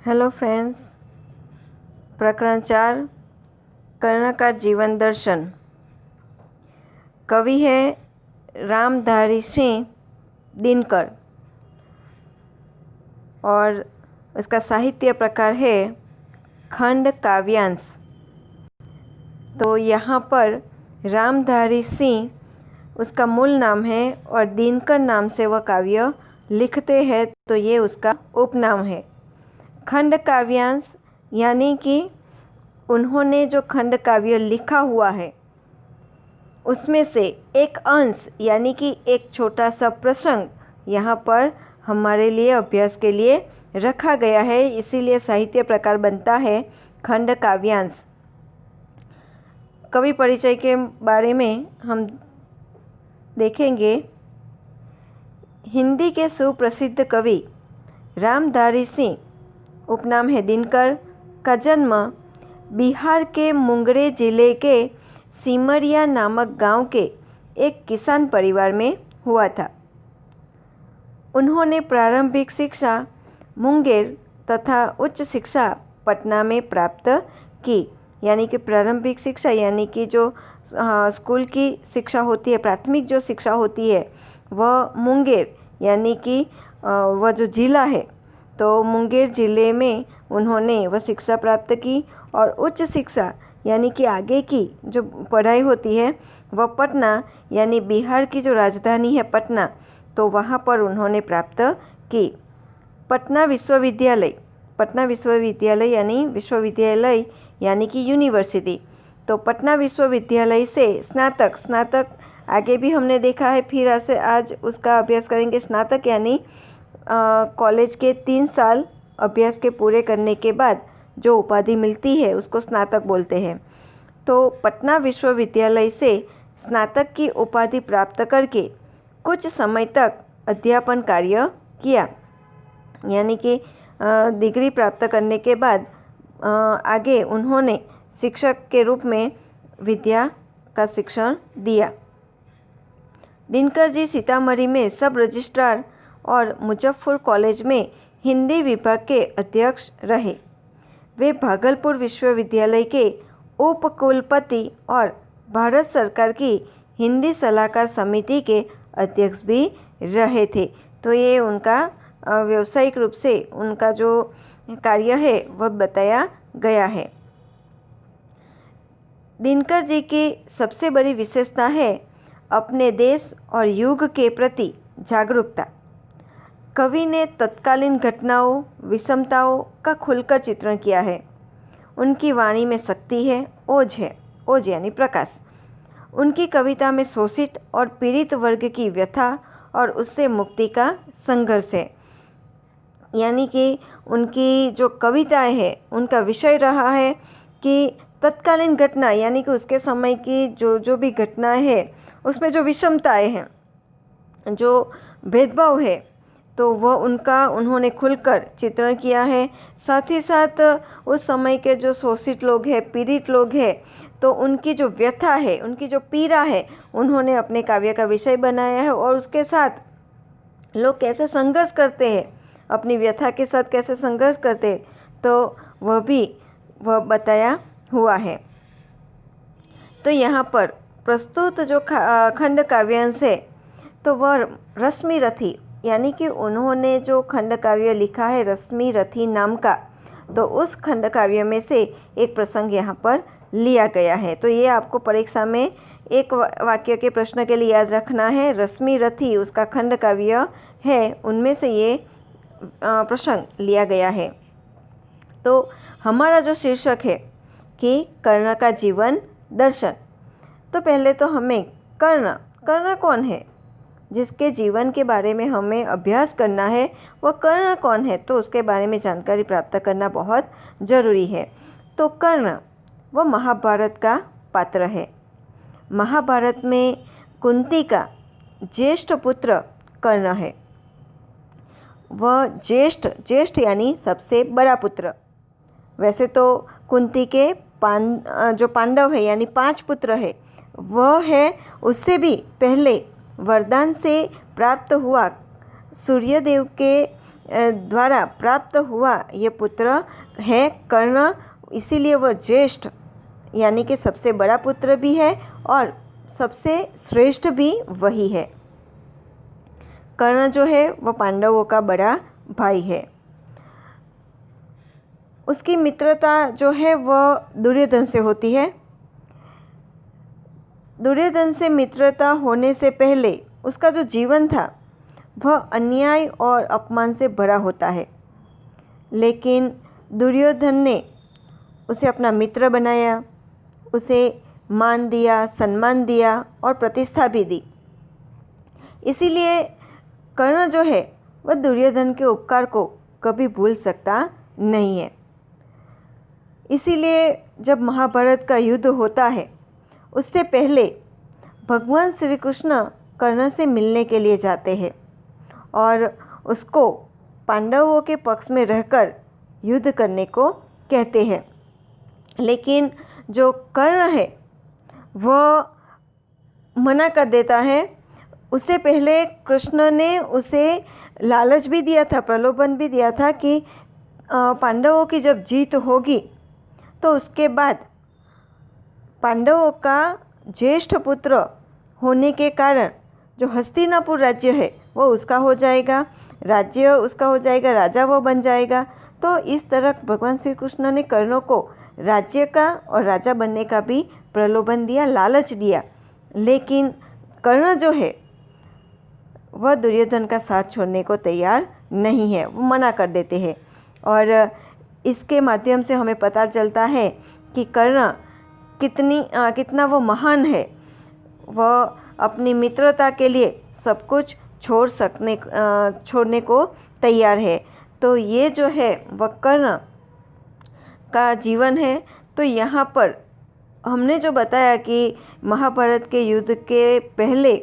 Hello friends, प्रकरण 4 कर्ण का जीवन दर्शन। कवि है रामधारी सिंह दिनकर और उसका साहित्य प्रकार है खंड काव्यांश। तो यहाँ पर रामधारी सिंह उसका मूल नाम है और दिनकर नाम से वह काव्य लिखते हैं, तो ये उसका उपनाम है। खंड काव्यांश यानी कि उन्होंने जो खंड काव्य लिखा हुआ है उसमें से एक अंश यानी कि एक छोटा सा प्रसंग यहाँ पर हमारे लिए अभ्यास के लिए रखा गया है, इसीलिए साहित्य प्रकार बनता है खंड काव्यांश। कवि परिचय के बारे में हम देखेंगे। हिंदी के सुप्रसिद्ध कवि रामधारी सिंह, उपनाम है दिनकर, का जन्म बिहार के मुंगेर जिले के सिमरिया नामक गांव के एक किसान परिवार में हुआ था। उन्होंने प्रारंभिक शिक्षा मुंगेर तथा उच्च शिक्षा पटना में प्राप्त की। यानी कि प्रारंभिक शिक्षा यानी कि जो स्कूल की शिक्षा होती है, प्राथमिक जो शिक्षा होती है वह मुंगेर यानी कि वह जो जिला है, तो मुंगेर ज़िले में उन्होंने वह शिक्षा प्राप्त की। और उच्च शिक्षा यानी कि आगे की जो पढ़ाई होती है वह पटना यानी बिहार की जो राजधानी है पटना, तो वहाँ पर उन्होंने प्राप्त की। पटना विश्वविद्यालय यानी कि यूनिवर्सिटी, तो पटना विश्वविद्यालय से स्नातक आगे भी हमने देखा है, फिर से आज उसका अभ्यास करेंगे। स्नातक यानी कॉलेज के 3 साल अभ्यास के पूरे करने के बाद जो उपाधि मिलती है उसको स्नातक बोलते हैं। तो पटना विश्वविद्यालय से स्नातक की उपाधि प्राप्त करके कुछ समय तक अध्यापन कार्य किया। यानी कि डिग्री प्राप्त करने के बाद आगे उन्होंने शिक्षक के रूप में विद्या का शिक्षण दिया। दिनकर जी सीतामढ़ी में सब रजिस्ट्रार और मुजफ्फर कॉलेज में हिंदी विभाग के अध्यक्ष रहे। वे भागलपुर विश्वविद्यालय के उपकुलपति और भारत सरकार की हिंदी सलाहकार समिति के अध्यक्ष भी रहे थे। तो ये उनका व्यावसायिक रूप से उनका जो कार्य है वह बताया गया है। दिनकर जी की सबसे बड़ी विशेषता है अपने देश और युग के प्रति जागरूकता। कवि ने तत्कालीन घटनाओं, विषमताओं का खुलकर चित्रण किया है। उनकी वाणी में शक्ति है, ओज यानी प्रकाश। उनकी कविता में शोषित और पीड़ित वर्ग की व्यथा और उससे मुक्ति का संघर्ष है। यानी कि उनकी जो कविताएं हैं उनका विषय रहा है कि तत्कालीन घटना यानी कि उसके समय की जो भी घटनाएं है उसमें जो विषमताएं हैं, जो भेदभाव है, तो वह उन्होंने खुलकर चित्रण किया है। साथ ही साथ उस समय के जो शोषित लोग हैं, पीड़ित लोग हैं, तो उनकी जो व्यथा है, उनकी जो पीड़ा है, उन्होंने अपने काव्य का विषय बनाया है। और उसके साथ लोग कैसे संघर्ष करते हैं, अपनी व्यथा के साथ कैसे संघर्ष करते हैं, तो वह बताया हुआ है। तो यहाँ पर प्रस्तुत जो खंड काव्यांश है तो वह रश्मि रथी यानी कि उन्होंने जो खंड काव्य लिखा है रश्मि रथी नाम का, तो उस खंड काव्य में से एक प्रसंग यहाँ पर लिया गया है। तो ये आपको परीक्षा में एक वाक्य के प्रश्न के लिए याद रखना है। रश्मि रथी उसका खंड काव्य है, उनमें से ये प्रसंग लिया गया है। तो हमारा जो शीर्षक है कि कर्ण का जीवन दर्शन, तो पहले तो हमें कर्ण कौन है जिसके जीवन के बारे में हमें अभ्यास करना है, वह कर्ण कौन है, तो उसके बारे में जानकारी प्राप्त करना बहुत ज़रूरी है। तो कर्ण वह महाभारत का पात्र है। महाभारत में कुंती का ज्येष्ठ पुत्र कर्ण है। वह ज्येष्ठ यानी सबसे बड़ा पुत्र। वैसे तो कुंती के जो पांडव है यानी 5 पुत्र है, वह है उससे भी पहले वरदान से प्राप्त हुआ सूर्यदेव के द्वारा प्राप्त हुआ ये पुत्र है कर्ण, इसीलिए वह ज्येष्ठ यानी कि सबसे बड़ा पुत्र भी है और सबसे श्रेष्ठ भी वही है। कर्ण जो है वह पांडवों का बड़ा भाई है। उसकी मित्रता जो है वह दुर्योधन से होती है। दुर्योधन से मित्रता होने से पहले उसका जो जीवन था वह अन्याय और अपमान से भरा होता है, लेकिन दुर्योधन ने उसे अपना मित्र बनाया, उसे मान दिया, सम्मान दिया और प्रतिष्ठा भी दी। इसीलिए कर्ण जो है वह दुर्योधन के उपकार को कभी भूल सकता नहीं है। इसीलिए जब महाभारत का युद्ध होता है उससे पहले भगवान श्री कृष्ण कर्ण से मिलने के लिए जाते हैं और उसको पांडवों के पक्ष में रहकर युद्ध करने को कहते हैं। लेकिन जो कर्ण है वह मना कर देता है। उससे पहले कृष्ण ने उसे लालच भी दिया था, प्रलोभन भी दिया था कि पांडवों की जब जीत होगी तो उसके बाद पांडवों का ज्येष्ठ पुत्र होने के कारण जो हस्तिनापुर राज्य है वो उसका हो जाएगा, राज्य उसका हो जाएगा, राजा वो बन जाएगा। तो इस तरह भगवान श्री कृष्ण ने कर्ण को राज्य का और राजा बनने का भी प्रलोभन दिया, लालच दिया। लेकिन कर्ण जो है वह दुर्योधन का साथ छोड़ने को तैयार नहीं है, वो मना कर देते हैं। और इसके माध्यम से हमें पता चलता है कि कर्ण कितना वो महान है। वह अपनी मित्रता के लिए सब कुछ छोड़ने को तैयार है। तो ये जो है वह कर्ण का जीवन है। तो यहाँ पर हमने जो बताया कि महाभारत के युद्ध के पहले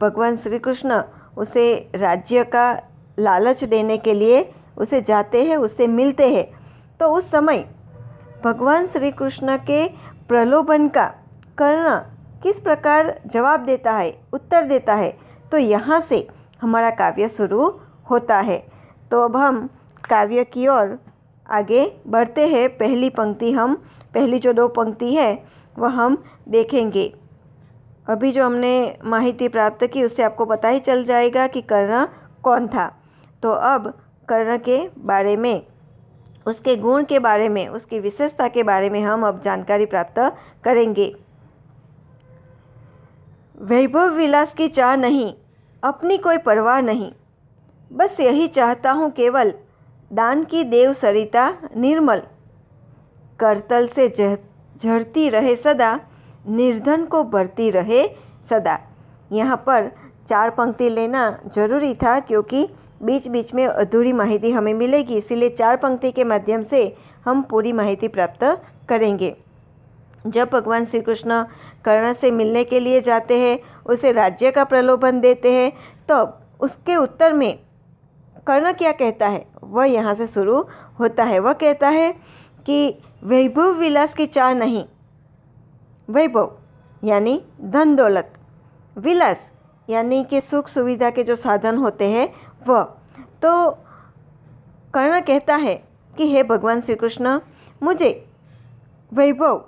भगवान श्री कृष्ण उसे राज्य का लालच देने के लिए उसे जाते हैं, उससे मिलते हैं। तो उस समय भगवान श्री कृष्ण के प्रलोभन का कर्ण किस प्रकार जवाब देता है, उत्तर देता है, तो यहाँ से हमारा काव्य शुरू होता है। तो अब हम काव्य की ओर आगे बढ़ते हैं। पहली जो 2 पंक्ति है वह हम देखेंगे। अभी जो हमने माहिती प्राप्त की उससे आपको पता ही चल जाएगा कि कर्ण कौन था। तो अब कर्ण के बारे में, उसके गुण के बारे में, उसकी विशेषता के बारे में हम अब जानकारी प्राप्त करेंगे। वैभव विलास की चाह नहीं, अपनी कोई परवाह नहीं, बस यही चाहता हूँ केवल, दान की देव सरिता निर्मल, करतल से झरती रहे सदा, निर्धन को भरती रहे सदा। यहाँ पर 4 पंक्ति लेना जरूरी था क्योंकि बीच बीच में अधूरी माहिती हमें मिलेगी, इसीलिए 4 पंक्ति के माध्यम से हम पूरी माहिती प्राप्त करेंगे। जब भगवान श्री कृष्ण कर्ण से मिलने के लिए जाते हैं, उसे राज्य का प्रलोभन देते हैं, तो उसके उत्तर में कर्ण क्या कहता है वह यहाँ से शुरू होता है। वह कहता है कि वैभव विलास की चाह नहीं, वैभव यानी धन दौलत, विलास यानी कि सुख सुविधा के जो साधन होते हैं वह। तो कर्ण कहता है कि हे भगवान श्री कृष्ण, मुझे वैभव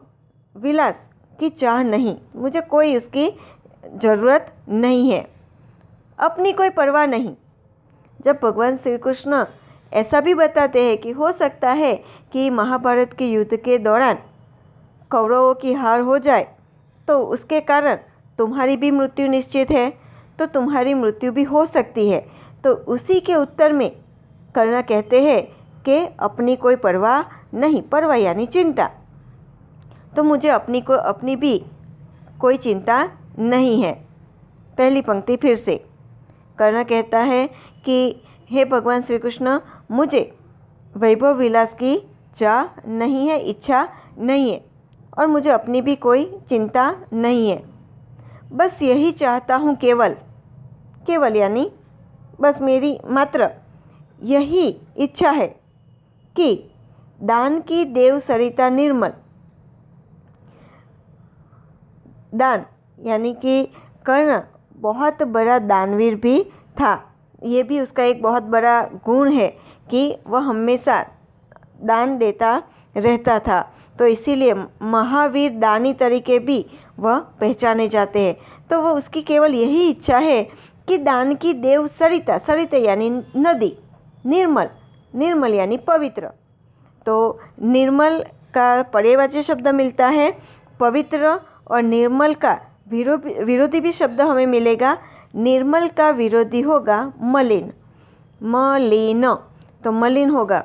विलास की चाह नहीं, मुझे कोई उसकी ज़रूरत नहीं है, अपनी कोई परवाह नहीं। जब भगवान श्री कृष्ण ऐसा भी बताते हैं कि हो सकता है कि महाभारत के युद्ध के दौरान कौरवों की हार हो जाए तो उसके कारण तुम्हारी भी मृत्यु निश्चित है, तो तुम्हारी मृत्यु भी हो सकती है। तो उसी के उत्तर में कर्ण कहते हैं कि अपनी कोई परवाह नहीं, परवाह यानी चिंता, तो मुझे अपनी भी कोई चिंता नहीं है। पहली पंक्ति फिर से कर्ण कहता है कि हे भगवान श्री कृष्ण, मुझे वैभव विलास की चाह नहीं है, इच्छा नहीं है और मुझे अपनी भी कोई चिंता नहीं है। बस यही चाहता हूँ केवल, केवल यानी बस मेरी मात्र यही इच्छा है कि दान की देव सरिता निर्मल, दान यानी कि कर्ण बहुत बड़ा दानवीर भी था। ये भी उसका एक बहुत बड़ा गुण है कि वह हमेशा दान देता रहता था। तो इसीलिए महावीर दानी तरीके भी वह पहचाने जाते हैं। तो वह उसकी केवल यही इच्छा है कि दान की देव सरिता, सरिता यानी नदी, निर्मल, निर्मल यानी पवित्र। तो निर्मल का पर्यायवाची शब्द मिलता है, पवित्र और निर्मल का विरोधी भी शब्द हमें मिलेगा। निर्मल का विरोधी होगा मलिन, मलिन, तो मलिन होगा।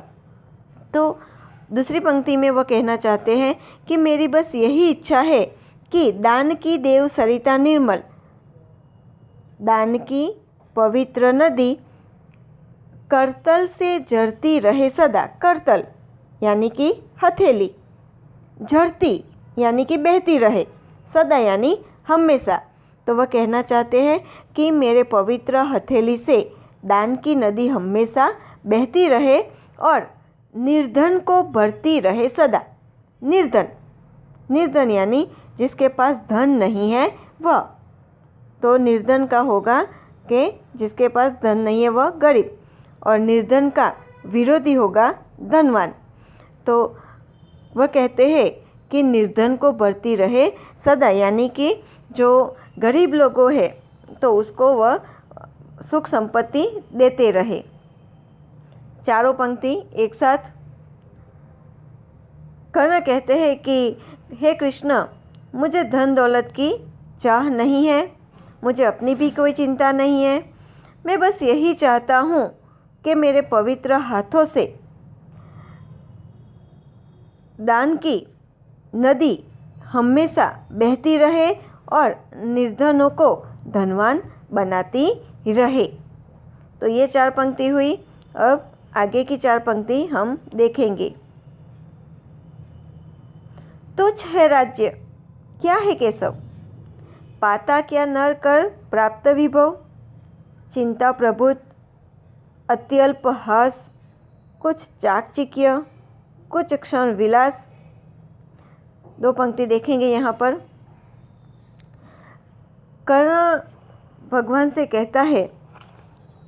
तो दूसरी पंक्ति में वह कहना चाहते हैं कि मेरी बस यही इच्छा है कि दान की देव सरिता निर्मल, दान की पवित्र नदी करतल से झरती रहे सदा। करतल यानी कि हथेली, झरती यानी कि बहती रहे, सदा यानी हमेशा। तो वह कहना चाहते हैं कि मेरे पवित्र हथेली से दान की नदी हमेशा बहती रहे और निर्धन को भरती रहे सदा। निर्धन, निर्धन यानी जिसके पास धन नहीं है वह, तो निर्धन का होगा कि जिसके पास धन नहीं है वह गरीब, और निर्धन का विरोधी होगा धनवान। तो वह कहते हैं कि निर्धन को भरती रहे सदा, यानी कि जो गरीब लोगों है तो उसको वह सुख संपत्ति देते रहे। चारों पंक्ति एक साथ। कर्ण कहते हैं कि हे कृष्ण, मुझे धन दौलत की चाह नहीं है, मुझे अपनी भी कोई चिंता नहीं है। मैं बस यही चाहता हूँ कि मेरे पवित्र हाथों से दान की नदी हमेशा बहती रहे और निर्धनों को धनवान बनाती रहे। तो ये 4 पंक्ति हुई। अब आगे की 4 पंक्ति हम देखेंगे। तुच्छ है राज्य, क्या है केशव, पाता क्या नर कर प्राप्त विभव, चिंता प्रभुत अत्यल्प हास, कुछ चाकचिक्य कुछ क्षण विलास। 2 पंक्ति देखेंगे यहाँ पर। कर्ण भगवान से कहता है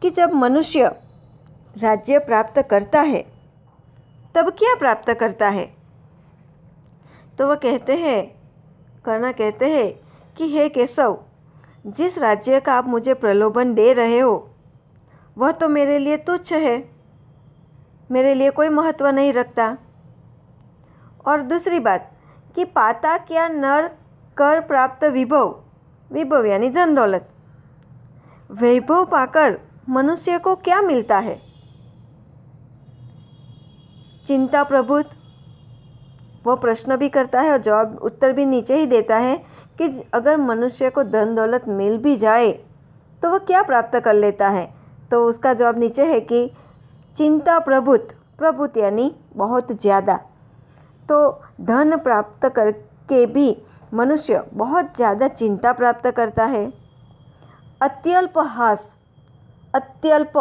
कि जब मनुष्य राज्य प्राप्त करता है तब क्या प्राप्त करता है। तो वह कहते हैं, कर्ण कहते हैं कि हे केशव, जिस राज्य का आप मुझे प्रलोभन दे रहे हो वह तो मेरे लिए तुच्छ है, मेरे लिए कोई महत्व नहीं रखता। और दूसरी बात कि पाता क्या नर कर प्राप्त विभव, विभव यानी धन दौलत, वैभव पाकर मनुष्य को क्या मिलता है। चिंता प्रभुत, वो प्रश्न भी करता है और जवाब उत्तर भी नीचे ही देता है कि अगर मनुष्य को धन दौलत मिल भी जाए तो वह क्या प्राप्त कर लेता है। तो उसका जवाब नीचे है कि चिंता प्रभुत, प्रभुत यानी बहुत ज़्यादा। तो धन प्राप्त करके भी मनुष्य बहुत ज़्यादा चिंता प्राप्त करता है। अत्यल्प हास, अत्यल्प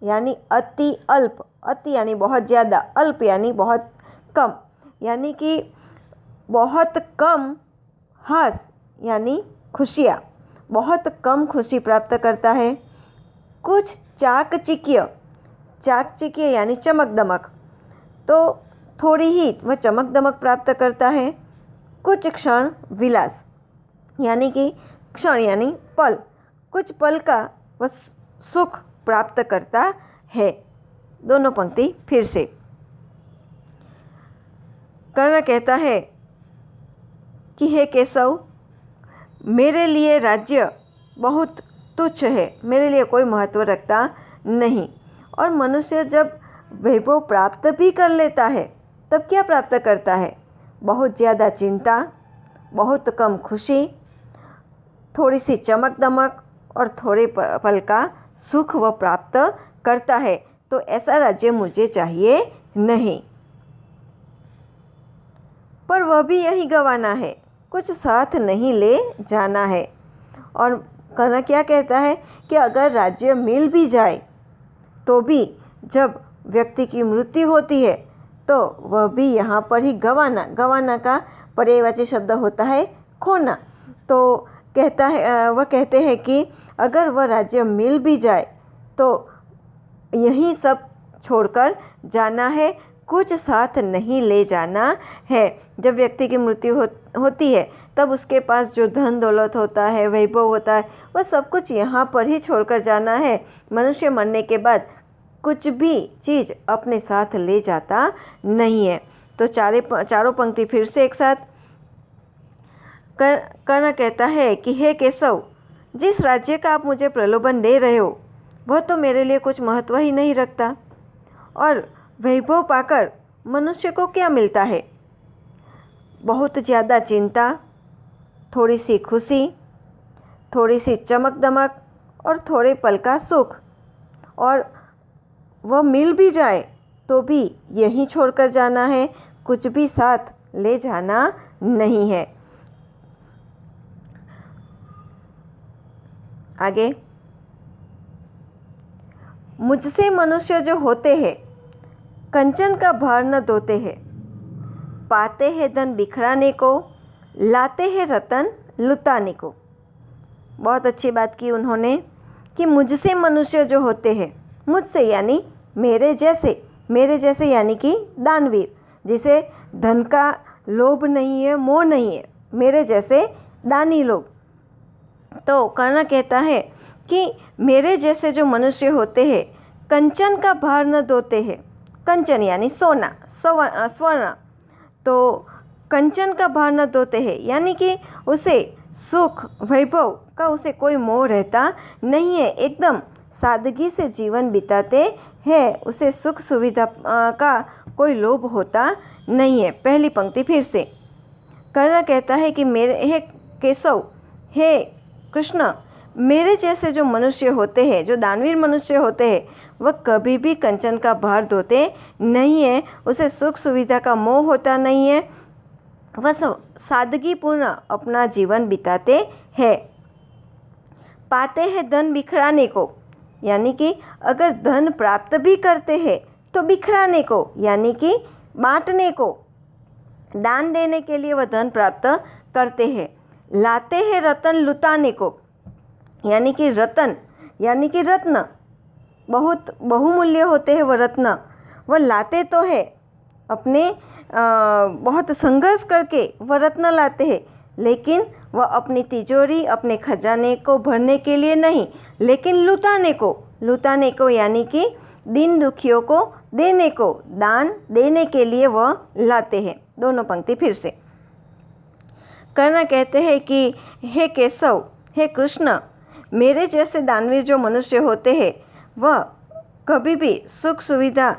यानी अति अल्प, अति यानी बहुत ज़्यादा, अल्प यानी बहुत कम, यानी कि बहुत कम, हास यानी खुशियाँ, बहुत कम खुशी प्राप्त करता है। कुछ चाकचिक्य, चाकचिक्य यानी चमक दमक, तो थोड़ी ही वह चमक दमक प्राप्त करता है। कुछ क्षण विलास यानी कि क्षण यानी पल, कुछ पल का वह सुख प्राप्त करता है। दोनों पंक्ति फिर से। कर्ण कहता है कि हे केशव, मेरे लिए राज्य बहुत तुच्छ है, मेरे लिए कोई महत्व रखता नहीं। और मनुष्य जब वैभव प्राप्त भी कर लेता है तब क्या प्राप्त करता है। बहुत ज़्यादा चिंता, बहुत कम खुशी, थोड़ी सी चमक दमक और थोड़े पल का सुख वह प्राप्त करता है। तो ऐसा राज्य मुझे चाहिए नहीं। पर वह भी यही गंवाना है, कुछ साथ नहीं ले जाना है। और कर्ण क्या कहता है कि अगर राज्य मिल भी जाए तो भी जब व्यक्ति की मृत्यु होती है तो वह भी यहाँ पर ही गंवाना, गंवाना का पर्यायवाची शब्द होता है खोना। तो कहता है, वह कहते हैं कि अगर वह राज्य मिल भी जाए तो यही सब छोड़कर जाना है, कुछ साथ नहीं ले जाना है। जब व्यक्ति की मृत्यु होती है तब उसके पास जो धन दौलत होता है, वैभव होता है, वह सब कुछ यहाँ पर ही छोड़कर जाना है। मनुष्य मरने के बाद कुछ भी चीज़ अपने साथ ले जाता नहीं है। तो चारों पंक्ति फिर से एक साथ। कर्ण कहता है कि हे केशव, जिस राज्य का आप मुझे प्रलोभन दे रहे हो वह तो मेरे लिए कुछ महत्व ही नहीं रखता, और वैभव पाकर मनुष्य को क्या मिलता है? बहुत ज़्यादा चिंता, थोड़ी सी खुशी, थोड़ी सी चमक दमक और थोड़े पल का सुख, और वह मिल भी जाए तो भी यहीं छोड़कर जाना है, कुछ भी साथ ले जाना नहीं है। आगे, मुझसे मनुष्य जो होते हैं कंचन का भार न धोते हैं, पाते हैं धन बिखराने को, लाते हैं रतन लुटाने को। बहुत अच्छी बात की उन्होंने कि मुझसे मनुष्य जो होते हैं, मुझसे यानी मेरे जैसे यानी कि दानवीर, जिसे धन का लोभ नहीं है, मोह नहीं है, मेरे जैसे दानी लोग। तो कर्ण कहता है कि मेरे जैसे जो मनुष्य होते हैं कंचन का भार न धोते हैं। कंचन यानी सोना, स्वर्ण। तो कंचन का भार न धोते हैं यानी कि उसे सुख वैभव का उसे कोई मोह रहता नहीं है, एकदम सादगी से जीवन बिताते हैं, उसे सुख सुविधा का कोई लोभ होता नहीं है। पहली पंक्ति फिर से। कर्ण कहता है कि हे केशव, हे कृष्ण, मेरे जैसे जो मनुष्य होते हैं, जो दानवीर मनुष्य होते हैं, वह कभी भी कंचन का भार धोते नहीं है, उसे सुख सुविधा का मोह होता नहीं है, वह सादगीपूर्ण अपना जीवन बिताते हैं। पाते हैं धन बिखराने को, यानी कि अगर धन प्राप्त भी करते हैं तो बिखराने को, यानी कि बांटने को, दान देने के लिए वह धन प्राप्त करते हैं। लाते हैं रतन लुटाने को, यानी कि रत्न, बहुत बहुमूल्य होते हैं वह रत्न, वह लाते तो है अपने बहुत संघर्ष करके वह रत्न लाते हैं, लेकिन वह अपनी तिजोरी, अपने खजाने को भरने के लिए नहीं, लेकिन लुटाने को यानी कि दीन दुखियों को देने को, दान देने के लिए वह लाते हैं। दोनों पंक्ति फिर से। कर्ण कहते हैं कि हे केशव, हे कृष्ण, मेरे जैसे दानवीर जो मनुष्य होते हैं वह कभी भी सुख सुविधा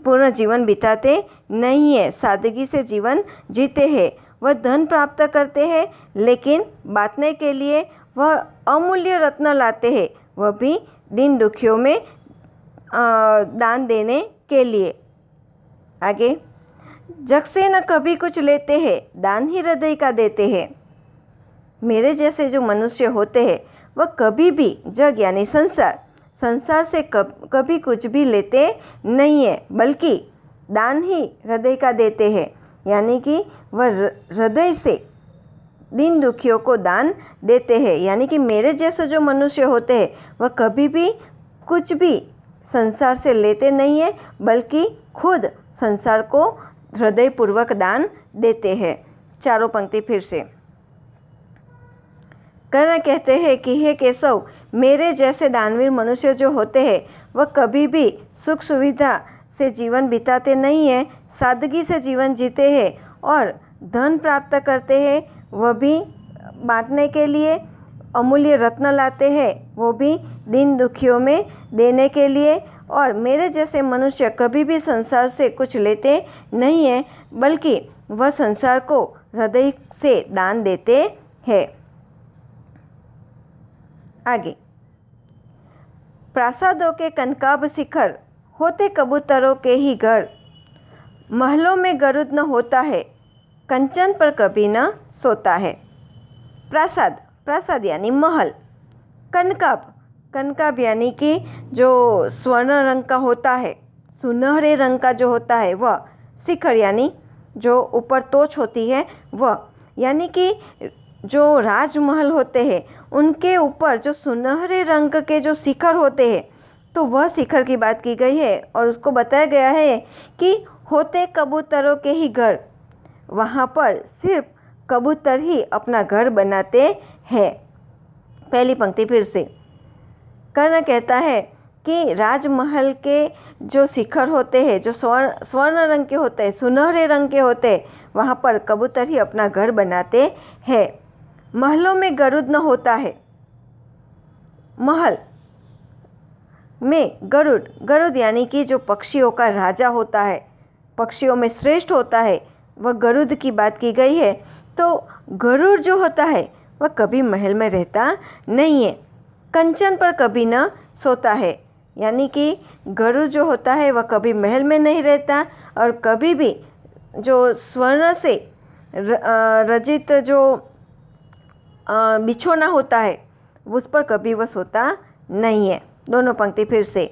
पूर्ण जीवन बिताते नहीं है, सादगी से जीवन जीते हैं। वह धन प्राप्त करते हैं लेकिन बांटने के लिए वह अमूल्य रत्न लाते हैं, वह भी दीन दुखियों में दान देने के लिए। आगे, जग से न कभी कुछ लेते हैं, दान ही हृदय का देते हैं। मेरे जैसे जो मनुष्य होते हैं वह कभी भी जग यानी संसार से कभी कुछ भी लेते नहीं है, बल्कि दान ही हृदय का देते हैं, यानी कि वह हृदय से दीन दुखियों को दान देते हैं। यानी कि मेरे जैसे जो मनुष्य होते हैं वह कभी भी कुछ भी संसार से लेते नहीं है, बल्कि खुद संसार को हृदयपूर्वक दान देते हैं। चारों पंक्ति फिर से। कर्ण कहते हैं कि हे केशव, मेरे जैसे दानवीर मनुष्य जो होते हैं वह कभी भी सुख सुविधा से जीवन बिताते नहीं है, सादगी से जीवन जीते हैं और धन प्राप्त करते हैं, वह भी बांटने के लिए, अमूल्य रत्न लाते हैं, वो भी दीन दुखियों में देने के लिए। और मेरे जैसे मनुष्य कभी भी संसार से कुछ लेते नहीं है, बल्कि वह संसार को हृदय से दान देते हैं। आगे, प्रासादों के कनकाब शिखर होते कबूतरों के ही घर, महलों में गरुड़ न होता है, कंचन पर कभी न सोता है। प्रासाद यानी महल, कनकाब यानी कि जो स्वर्ण रंग का होता है, सुनहरे रंग का जो होता है वह, शिखर यानी जो ऊपर तोच होती है वह, यानी कि जो राजमहल होते हैं उनके ऊपर जो सुनहरे रंग के जो शिखर होते हैं, तो वह शिखर की बात की गई है और उसको बताया गया है कि होते कबूतरों के ही घर, वहाँ पर सिर्फ कबूतर ही अपना घर बनाते हैं। पहली पंक्ति फिर से। कर्ण कहता है कि राजमहल के जो शिखर होते हैं, जो स्वर्ण रंग के होते हैं, सुनहरे रंग के होते हैं, वहाँ पर कबूतर ही अपना घर बनाते हैं। महलों में गरुड़ न होता है। महल में गरुड़, गरुड़ यानी कि जो पक्षियों का राजा होता है, पक्षियों में श्रेष्ठ होता है, वह गरुड़ की बात की गई है। तो गरुड़ जो होता है वह कभी महल में रहता नहीं है, कंचन पर कभी न सोता है। यानी कि गरुड़ जो होता है वह कभी महल में नहीं रहता और कभी भी जो स्वर्ण से रचित जो बिछोना होता है उस पर कभी वह सोता नहीं है। दोनों पंक्ति फिर से।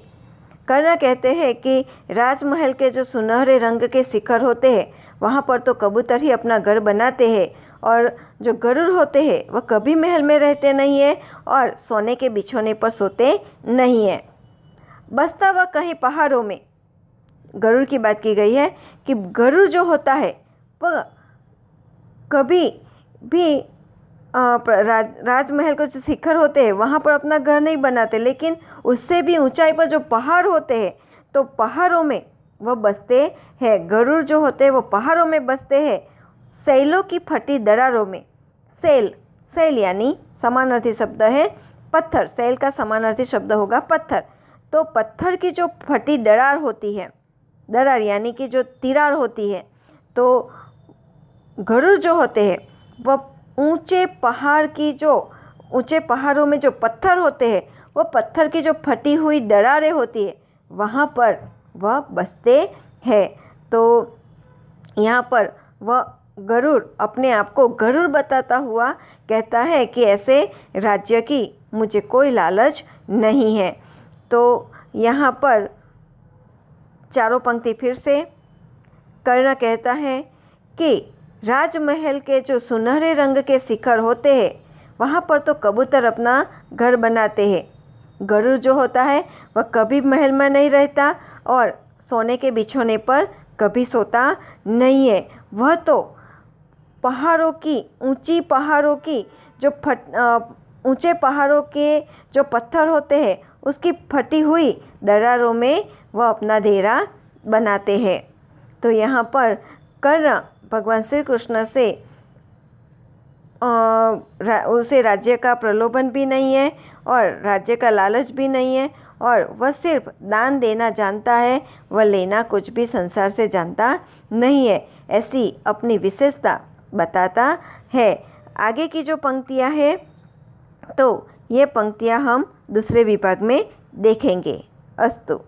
कर्ण कहते हैं कि राजमहल के जो सुनहरे रंग के शिखर होते हैं वहाँ पर तो कबूतर ही अपना घर बनाते हैं और जो गरुड़ होते हैं वह कभी महल में रहते नहीं है और सोने के बिछोने पर सोते नहीं है। बसता वह कहीं पहाड़ों में, गरुड़ की बात की गई है कि गरुड़ जो होता है वह कभी भी राजमहल के जो शिखर होते हैं वहाँ पर अपना घर नहीं बनाते, लेकिन उससे भी ऊंचाई पर जो पहाड़ होते हैं तो पहाड़ों में वह बसते हैं। गरुड़ जो होते हैं वो पहाड़ों में बसते हैं, सैलों की फटी दरारों में। सैल, सैल यानी समानार्थी शब्द है पत्थर, सैल का समानार्थी शब्द होगा पत्थर। तो पत्थर की जो फटी दरार होती है, दरार यानी कि जो तिरार होती है, तो गरुड़ जो होते हैं वह ऊंचे पहाड़ों में जो पत्थर होते हैं वो पत्थर की जो फटी हुई दरारें होती है वहाँ पर वह बसते हैं। तो यहाँ पर वह गरुड़ अपने आप को गरुड़ बताता हुआ कहता है कि ऐसे राज्य की मुझे कोई लालच नहीं है। तो यहाँ पर चारों पंक्ति फिर से। कर्ण कहता है कि राजमहल के जो सुनहरे रंग के शिखर होते हैं वहाँ पर तो कबूतर अपना घर बनाते हैं। गरुड़ जो होता है वह कभी महल में नहीं रहता और सोने के बिछोने पर कभी सोता नहीं है। वह तो पहाड़ों की, ऊंचे पहाड़ों के जो पत्थर होते हैं उसकी फटी हुई दरारों में वह अपना डेरा बनाते हैं। तो यहाँ पर कर्ण भगवान श्री कृष्ण से उसे राज्य का प्रलोभन भी नहीं है और राज्य का लालच भी नहीं है और वह सिर्फ दान देना जानता है, वह लेना कुछ भी संसार से जानता नहीं है, ऐसी अपनी विशेषता बताता है। आगे की जो पंक्तियाँ हैं तो ये पंक्तियाँ हम दूसरे विभाग में देखेंगे। अस्तु।